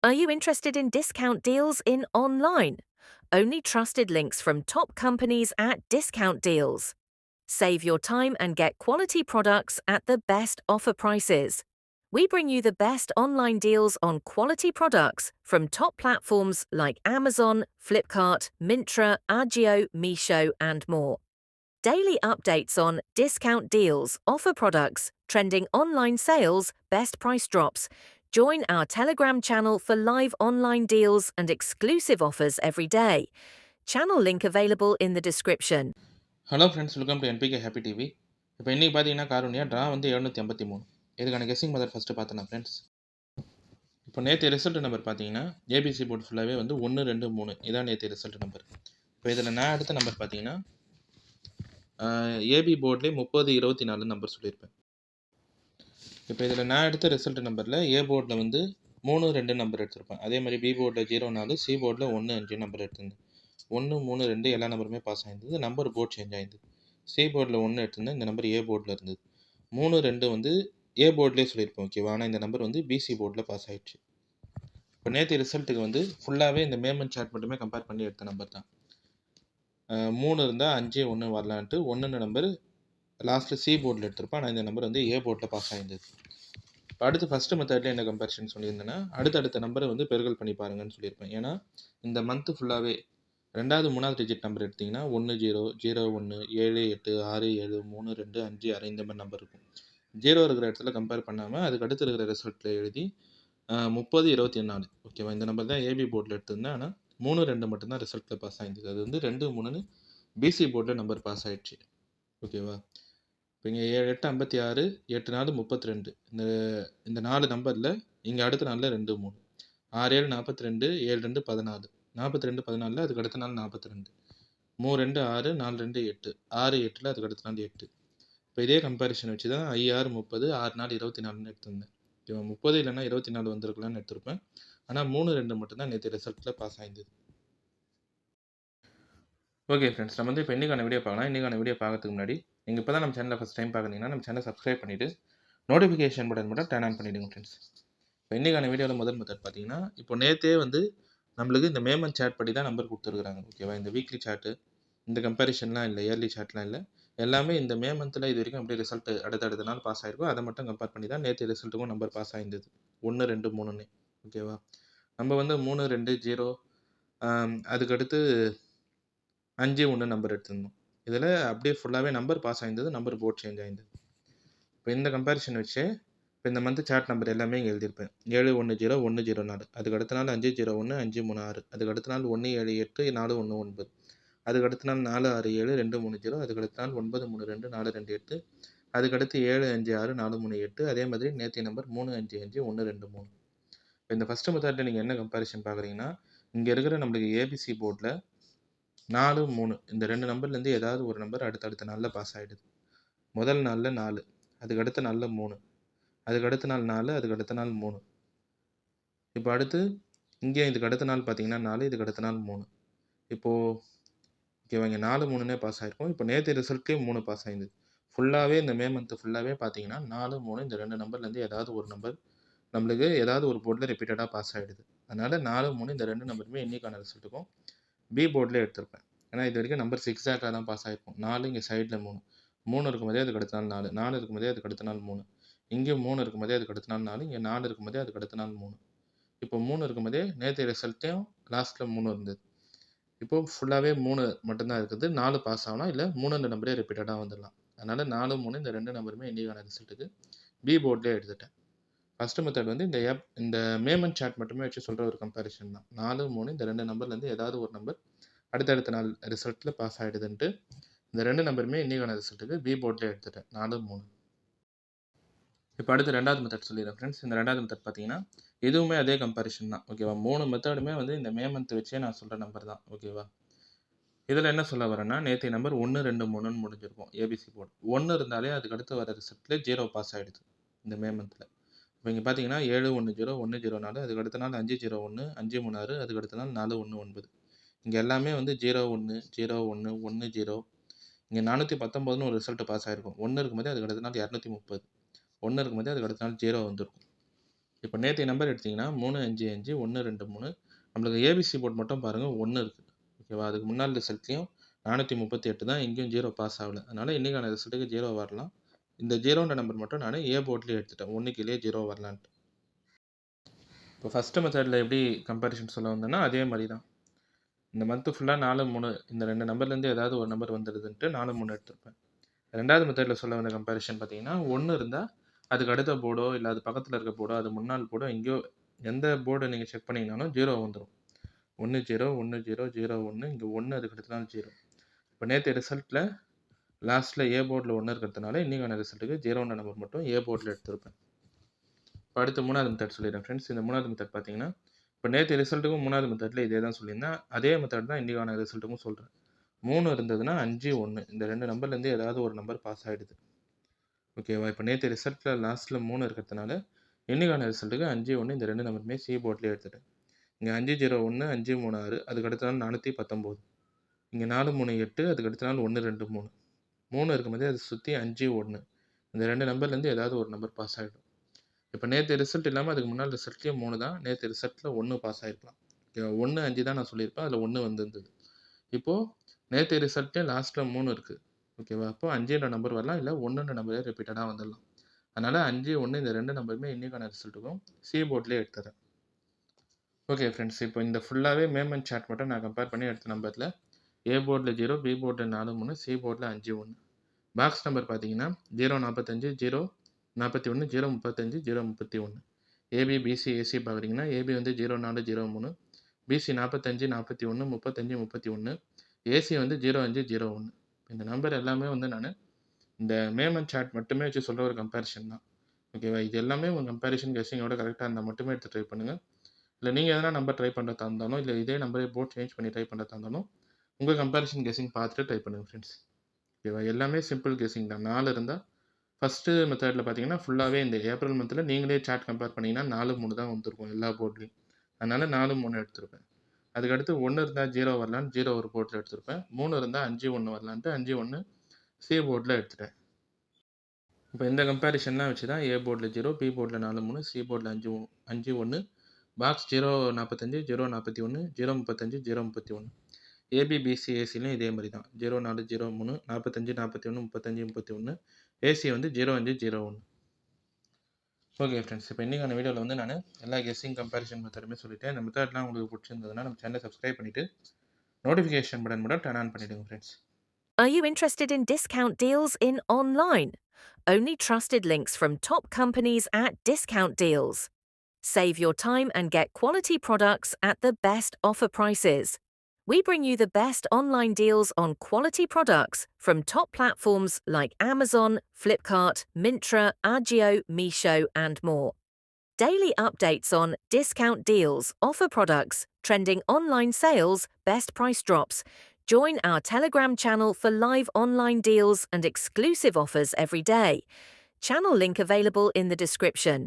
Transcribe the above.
Are you interested in discount deals in online? Only trusted links from top companies at discount deals. Save your time and get quality products at the best offer prices. We bring you the best online deals on quality products from top platforms like Amazon, Flipkart, Myntra, Agio, Meesho, and more. Daily updates on discount deals, offer products, trending online sales, best price drops. Join our Telegram channel for live online deals and exclusive offers every day. Channel link available in the description. Hello friends, welcome to NPK happy TV. இப்போ இன்றைக்கி பார்த்தீங்கன்னா காரூனியா draw வந்து 753. இதுக்கான guessing method first பார்த்தோன்னா friends. இப்போ நேற்று result number பார்த்தீங்கன்னா ABC board ஃபுல்லாகவே வந்து 1 2 3 இதான் நேற்று ரிசல்ட் நம்பர். இப்போ இதில் நான் எடுத்த நம்பர் பார்த்தீங்கன்னா ஏபி போர்ட்லேயே 30 24 நம்பர் சொல்லியிருப்பேன். இப்போ இதில் நான் எடுத்த ரிசல்ட் நம்பரில் ஏ போர்டில் வந்து 3 2 நம்பர் எடுத்திருப்பேன். அதே மாதிரி பி போர்டில் 0 4, சி போர்டில் 1 5 நம்பர் எடுத்திருந்தேன். 1 3 2 எல்லா நம்பருமே பாஸ் ஆகிருந்தது. நம்பர் போர்ட் சேஞ்ச் ஆகிருந்தது. சி போர்டில் 1 எடுத்திருந்தேன். இந்த நம்பர் ஏ போர்டில் இருந்தது. 3 2 வந்து ஏ போர்ட்லேயே சொல்லியிருப்போம், ஓகேவா. ஆனால் இந்த நம்பர் வந்து பிசி போர்டில் பாஸ் ஆகிடுச்சு. இப்போ நேற்று ரிசல்ட்டுக்கு வந்து ஃபுல்லாகவே இந்த மேமன் சார்ட் மட்டுமே கம்பேர் பண்ணி எடுத்த நம்பர் தான். 3 இருந்தால் 5 1 வரலான்ட்டு 1 நம்பர் லாஸ்ட்டில் சி போர்டில் எடுத்திருப்பேன். ஆனால் இந்த நம்பர் வந்து ஏ போர்டில் பாஸ் ஆகிருந்தது. இப்போ அடுத்து ஃபஸ்ட்டு மெத்தடில் என்ன கம்பேரிஷன் சொல்லியிருந்தேன்னா அடுத்தடுத்த நம்பரை வந்து பெருக்கல் பண்ணி பாருங்கன்னு சொல்லியிருப்பேன். ஏன்னா இந்த மந்த்து ஃபுல்லாகவே 2வது 3வது டிஜிட் நம்பர் எடுத்திங்கன்னா 1 0 0 1 7 8 6 7 3 2 5 6 இந்த மாதிரி நம்பர் இருக்கும். 0 இருக்கிற இடத்துல கம்பேர் பண்ணாமல் அதுக்கு அடுத்து இருக்கிற ரிசல்ட்டில் எழுதி 30 24, ஓகேவா. இந்த நம்பர் தான் ஏபி போர்டில் எடுத்திருந்தேன். ஆனால் 3 2 மட்டும்தான் ரிசல்ட்டில் பாஸ் ஆகிருந்தது. அது வந்து 2 3ன்னு பிசி போர்டில் நம்பர் பாஸ் ஆகிடுச்சு, ஓகேவா. இப்போ இங்கே 7 8 56, 8 4 32. இந்த 4 நம்பரில் இங்கே அடுத்த நாளில் 2 3, 6 7 42, 7 2 14, 42 14, அதுக்கு அடுத்த நாள் 42, 3 2 6, 4 2 8, 6 8ல் அதுக்கு அடுத்த நாள் 8. இப்போ இதே கம்பேரிஷன் வச்சு தான் 6 30, 6 4 24ன்னு எடுத்திருந்தேன். இப்போ 30 இல்லைன்னா 24 வந்திருக்கலாம்னு எடுத்திருப்பேன். ஆனால் 3 2 மட்டும்தான் நேற்று ரிசல்ட்டில் பாஸ் ஆகிருந்தது. ஓகே ஃப்ரெண்ட்ஸ், நம்ம வந்து இப்போ இன்றைக்கான வீடியோ பார்க்கலாம். இன்றைக்கான வீடியோ பார்க்கறதுக்கு முன்னாடி நீங்கள் இப்போ தான் நம்ம சேனலை ஃபஸ்ட் டைம் பார்க்குறீங்கன்னா நம்ம சேனலை சப்ஸ்கிரைப் பண்ணிவிட்டு நோட்டிஃபிகேஷன் பட்டன் மட்டும் டர்ன் ஆன் பண்ணிவிடுங்க ஃப்ரெண்ட்ஸ். இப்போ இன்றைக்கான வீடியோவில் முதல் மெத்தட் பார்த்தீங்கன்னா இப்போ நேற்றே வந்து நம்மளுக்கு இந்த மேமன் சாட் படி தான் நம்பர் கொடுத்துருக்குறாங்க, ஓகேவா. இந்த வீக்லி சார்ட்டு இந்த கம்பேரிஷன்லாம் இல்லை, இயர்லி சார்ட்லாம் இல்லை. எல்லாமே இந்த மே மந்தில் இது வரைக்கும் அப்படியே ரிசல்ட் அடுத்த நாள் பாஸ் ஆகிருக்கும். அதை மட்டும் கம்பேர் பண்ணி தான் நேற்று ரிசல்ட்டுக்கும் நம்பர் பாஸ் ஆகிருந்தது 1 2 3ன்னு, ஓகேவா. நம்ம வந்து 3 2 0 அதுக்கடுத்து 5 1 நம்பர் எடுத்திருந்தோம். இதில் அப்படியே ஃபுல்லாகவே நம்பர் பாஸ் ஆகிருந்தது, நம்பர் போர்ட் சேஞ்ச் ஆகிருந்தது. இப்போ இந்த கம்பேரிஷன் வச்சு இப்போ இந்த மந்த் சார்ட் நம்பர் எல்லாமே இங்கே எழுதியிருப்பேன். 7 1 0 1 0 4, அதுக்கு அடுத்த நாள் 5 0 1 5 3 6, அதுக்கு அடுத்த நாள் 1 7 8 4 1 9, அதுக்கு அடுத்த நாள் 4 6 7 2 3 0, அதுக்கு அடுத்த நாள் 9 3 2 4 2 8, அதுக்கு அடுத்து 7 5 6 4 3 8, அதே மாதிரி நேற்று நம்பர் 3 5 5 1 2 3. இப்போ இந்த ஃபஸ்ட்டு மெத்தடில் நீங்கள் என்ன கம்பேரிஷன் பார்க்குறீங்கன்னா இங்கே இருக்கிற நம்மளுக்கு ஏபிசி போர்டில் 4 3 இந்த 2 நம்பர்லேருந்து ஏதாவது ஒரு நம்பர் அடுத்தடுத்த நாளில் பாஸ் ஆகிடுது. முதல் நாளில் 4, அதுக்கு அடுத்த நாளில் 3, அதுக்கு அடுத்த நாள் 4, அதுக்கு அடுத்த நாள் 3. இப்போ அடுத்து இங்கே இதுக்கு அடுத்த நாள் பார்த்தீங்கன்னா 4, இதுக்கு அடுத்த நாள் 3. இப்போது ஓகேவா, இங்கே 4 3னே பாஸ் ஆகிருக்கும். இப்போ நேற்று ரிசல்ட்லேயும் 3 பாஸ் ஆகிருந்தது. ஃபுல்லாகவே இந்த மே மந்த்து ஃபுல்லாகவே பார்த்தீங்கன்னா 4 3 இந்த 2 நம்பர்லேருந்து ஏதாவது ஒரு நம்பர் நம்மளுக்கு ஏதாவது ஒரு போர்டில் ரிப்பீட்டடாக பாஸ் ஆகிடுது. அதனால் 4 3 இந்த 2 நம்பருமே இன்னைக்கான ரிசல்ட்டுக்கும் பி போர்டில் எடுத்திருப்பேன். ஏன்னா இது வரைக்கும் நம்பர் 6 தான் பாஸ் ஆகிருக்கும். 4 இங்கே சைடில் 3, 3 இருக்கும்போதே அதுக்கு அடுத்த நாள் 4, 4 இருக்கும்போதே அதுக்கு அடுத்த நாள் 3, இங்கே 3 இருக்கும்போதே அதுக்கு அடுத்த நாள் 4, இங்கே 4 இருக்கும்போதே அதுக்கு அடுத்த நாள் 3. இப்போ 3 இருக்கும்போதே நேற்று ரிசல்ட்டையும் லாஸ்ட்டில் 3 இருந்தது. இப்போது ஃபுல்லாகவே 3 மட்டும்தான் இருக்குது. 4 பாஸ் ஆகலாம், இல்லை 3 நம்பரே ரிப்பீட்டடாக வந்துடலாம். அதனால் 4 3 இந்த 2 நம்பருமே இன்னைக்கான ரிசல்ட்டுக்கு பி போர்ட்லேயே எடுத்துட்டேன். ஃபஸ்ட்டு மெத்தட் வந்து இந்த மேமன் சார்ட் மட்டுமே வச்சு சொல்கிற ஒரு கம்பேரிஷன் தான். 4 3 இந்த 2 நம்பர்லேருந்து ஏதாவது ஒரு நம்பர் அடுத்தடுத்த நாள் ரிசல்ட்டில் பாஸ் ஆகிடுதுன்ட்டு இந்த 2 நம்பருமே இன்னைக்கான ரிசல்ட்டுக்கு பி போர்ட்லேயே எடுத்துட்டேன் 4 3. இப்போ அடுத்து 2வது மெத்தட் சொல்லிடுறேன் ஃப்ரெண்ட்ஸ். இந்த 2வது மெத்தட் பார்த்தீங்கன்னா இதுவுமே அதே கம்பேரிஷன் தான், ஓகேவா. 3 மெத்தடுமே வந்து இந்த மே மந்த் வச்சே நான் சொல்கிற நம்பர் தான், ஓகேவா. இதில் என்ன சொல்ல வரேன்னா நேற்று நம்பர் 1 2 3ன்னு முடிஞ்சிருக்கும் ஏபிசி போர்டு. 1 இருந்தாலே அதுக்கு அடுத்து வர ரிசல்ட்டில் 0 பாஸ் ஆகிடுது இந்த மே மந்தில். இப்போ இங்கே பார்த்தீங்கன்னா 7 1 0 1 0 4, அதுக்கு அடுத்த நாள் 5 0 1 5 3 6, அதுக்கு அடுத்த நாள் 4 1 9. இங்கே எல்லாமே வந்து 0 1 0 1 1 0. இங்கே 419ன்னு ஒரு ரிசல்ட் பாஸ் ஆகிருக்கும். 1 இருக்கும்போதே அதுக்கு அடுத்த நாள் 230, 1 இருக்கும்போதே அதுக்கு அடுத்த நாள் 0 வந்திருக்கும். இப்போ நேற்றைய நம்பர் எடுத்தீங்கன்னா 355 123 நம்மளுக்கு ஏபிசி போர்ட் மட்டும் பாருங்கள் 1 இருக்குது. ஓகேவா? அதுக்கு முன்னாள் ரிசல்ட்லேயும் 438 தான், எங்கேயும் 0 பாஸ் ஆகல. அதனால் இன்றைக்கான ரிசல்ட்டுக்கு 0 வரலாம். இந்த 0ன்ற நம்பர் மட்டும் நான் ஏ போர்ட்லேயே எடுத்துட்டேன், 1 கீழே 0 வரலான்ட்டு. இப்போ ஃபஸ்ட்டு மெத்தடில் எப்படி கம்பேரிஷன் சொல்ல வந்தேன்னா அதே மாதிரி தான். இந்த மந்த்து ஃபுல்லாக 4 3 இந்த 2 நம்பர்லேருந்து ஏதாவது ஒரு நம்பர் வந்துடுதுன்ட்டு 4 3 எடுத்திருப்பேன். ரெண்டாவது மெத்தடில் சொல்ல வந்த கம்பேரிஷன் பார்த்தீங்கன்னா 1 இருந்தால் அதுக்கு அடுத்த போர்டோ இல்லை அது பக்கத்தில் இருக்க போர்டோ அது முன்னாள் போர்டோ எங்கேயோ எந்த போர்டை நீங்கள் செக் பண்ணிங்கனாலும் 0 வந்துடும். 1 0 1 0 0 1 இங்கே 1 அதுக்கு அடுத்தனால 0. இப்போ நேற்று ரிசல்ட்டில் லாஸ்ட்டில் ஏ போர்டில் 1 இருக்கிறதுனால இன்றைக்கான ரிசல்ட்டுக்கு 0ன்ற நம்பர் மட்டும் ஏ போர்டில் எடுத்திருப்பேன். இப்போ அடுத்து மூணாவது மெத்தட் சொல்லிடுறேன் ஃப்ரெண்ட்ஸ். இந்த மூணாவது மெத்தட் பார்த்தீங்கன்னா இப்போ நேற்று ரிசல்ட்டுக்கும் மூணாவது மெத்தடில் இதே தான் சொல்லியிருந்தேன். அதே மெத்தட் தான் இன்றைக்கான ரிசல்ட்டுக்கும் சொல்கிறேன். 3 இருந்ததுன்னா 5 1 இந்த 2 நம்பர்லேருந்து ஏதாவது ஒரு நம்பர் பாஸ் ஆகிடுது. ஓகேவா? இப்போ நேற்று ரிசல்ட்டில் லாஸ்ட்டில் 3 இருக்கிறதுனால இன்றைக்கான ரிசல்ட்டுக்கு 5 1 இந்த 2 நம்பருமே சி போர்ட்லேயே எடுத்துட்டேன். இங்கே 5 0 1 5 3 6 அதுக்கு அடுத்த நாள் 419. இங்கே 4 3 8 அதுக்கு அடுத்த நாள் 1 2 3 3 இருக்கும்போது அதை சுற்றி 5 1 இந்த 2 நம்பர்லேருந்து ஏதாவது ஒரு நம்பர் பாஸ் ஆகிடும். இப்போ நேற்று ரிசல்ட் இல்லாமல் அதுக்கு முன்னாள் ரிசல்ட்லேயும் 3 தான். நேற்று ரிசல்ட்டில் 1 பாஸ் ஆகிருக்கலாம். ஓகேவா? 1 5 தான் நான் சொல்லியிருப்பேன், அதில் 1 வந்துருந்தது. இப்போது நேற்று ரிசல்ட்லேயும் லாஸ்ட்டில் 3 இருக்குது. ஓகேவா? அப்போ 5ன்ற நம்பர் வரலாம், இல்லை 1ன்ற நம்பரே ரிப்பீட்டடாக வந்துடலாம். அதனால் 5 1 இந்த 2 நம்பருமே இன்றைக்கான ரிசல்ட்டுக்கும் சி போர்ட்லேயே எடுத்துறேன். ஓகே ஃப்ரெண்ட்ஸ், இப்போ இந்த ஃபுல்லாகவே மேமன் சார்ட் மட்டும் நான் கம்பேர் பண்ணி எடுத்த நம்பரில் ஏ போர்டில் 0, பி போர்டில் 4 3, சி போர்டில் 5 1. பாக்ஸ் நம்பர் பார்த்தீங்கன்னா 0 45 0 41 0 35 0 31. ஏபி பிசி ஏசி பார்க்குறீங்கன்னா ஏபி வந்து 0 4 0 3, பிசி 45 41 35 31, ஏசி வந்து 05 01. இந்த நம்பர் எல்லாமே வந்து நான் இந்த மேமன் சார்ட் மட்டுமே வச்சு சொல்கிற ஒரு கம்பேரிஷன் தான். ஓகேவா? இது எல்லாமே உங்கள் கம்பேரிஷன் கெஸ்ஸிங்கோட கரெக்டாக இருந்தால் மட்டுமே எடுத்து ட்ரை பண்ணுங்கள். இல்லை நீங்கள் எதனா நம்பர் ட்ரை பண்ணுறதா இருந்தாலும், இல்லை இதே நம்பரே போர்ட் சேஞ்ச் பண்ணி ட்ரை பண்ணுறதா இருந்தாலும் உங்கள் கம்பேரிஷன் கெஸ்ஸிங் பார்த்துட்டு ட்ரை பண்ணுங்கள் ஃப்ரெண்ட்ஸ். ஓகேவா? எல்லாமே சிம்பிள் கெஸ்ஸிங் தான். 4 இருந்தால் ஃபஸ்ட்டு மெத்தடில் பார்த்தீங்கன்னா ஃபுல்லாகவே இந்த ஏப்ரல் மந்தில் நீங்களே சார்ட் கம்பேர் பண்ணிங்கன்னா 4 3 தான் வந்துருக்கும் எல்லா போர்ட்லேயும். அதனால் 4 3 எடுத்திருப்பேன். அதுக்கடுத்து 1 இருந்தால் 0 வரலான்னு 0 ஒரு போர்ட்டில் எடுத்திருப்பேன். 3 இருந்தால் 5 1 வரலான்ட்டு 5 1 சி போர்ட்டில் எடுத்துட்டேன். இப்போ இந்த கம்பேரிஷன்லாம் வச்சு தான் ஏ போர்டில் 0, பி போர்டில் 4 3, சி போர்டில் 5 1, பாக்ஸ் 0 45 0 41 0 35 0 31. ஏபி பிசி ஏசிலையும் இதே மாதிரி தான் 0 4 0 3 45 41 35 31. ஏசி வந்து 05 01. ஓகே ஃப்ரெண்ட்ஸ், இப்போ இன்றைக்கான வீடியோவில் வந்து நான் எல்லா கெஸ்ஸிங் கம்பேரிஷன் மெத்தடுமே சொல்லிட்டேன். இந்த மெத்தட்லாம் உங்களுக்கு பிடிச்சிருந்ததுன்னா நம்ம சேனலை சப்ஸ்கிரைப் பண்ணிவிட்டு நோட்டிஃபிகேஷன் பட்டன் மட்டும் டர்ன் ஆன் பண்ணிவிடுங்க friends. Are you interested in discount deals in online? Only trusted links from top companies at Discount Deals. Save your time and get quality products at the best offer prices. We bring you the best online deals on quality products from top platforms like Amazon, Flipkart, Myntra, Agio, Meesho, and more. Daily updates on discount deals, offer products, trending online sales, best price drops. Join our Telegram channel for live online deals and exclusive offers every day. Channel link available in the description.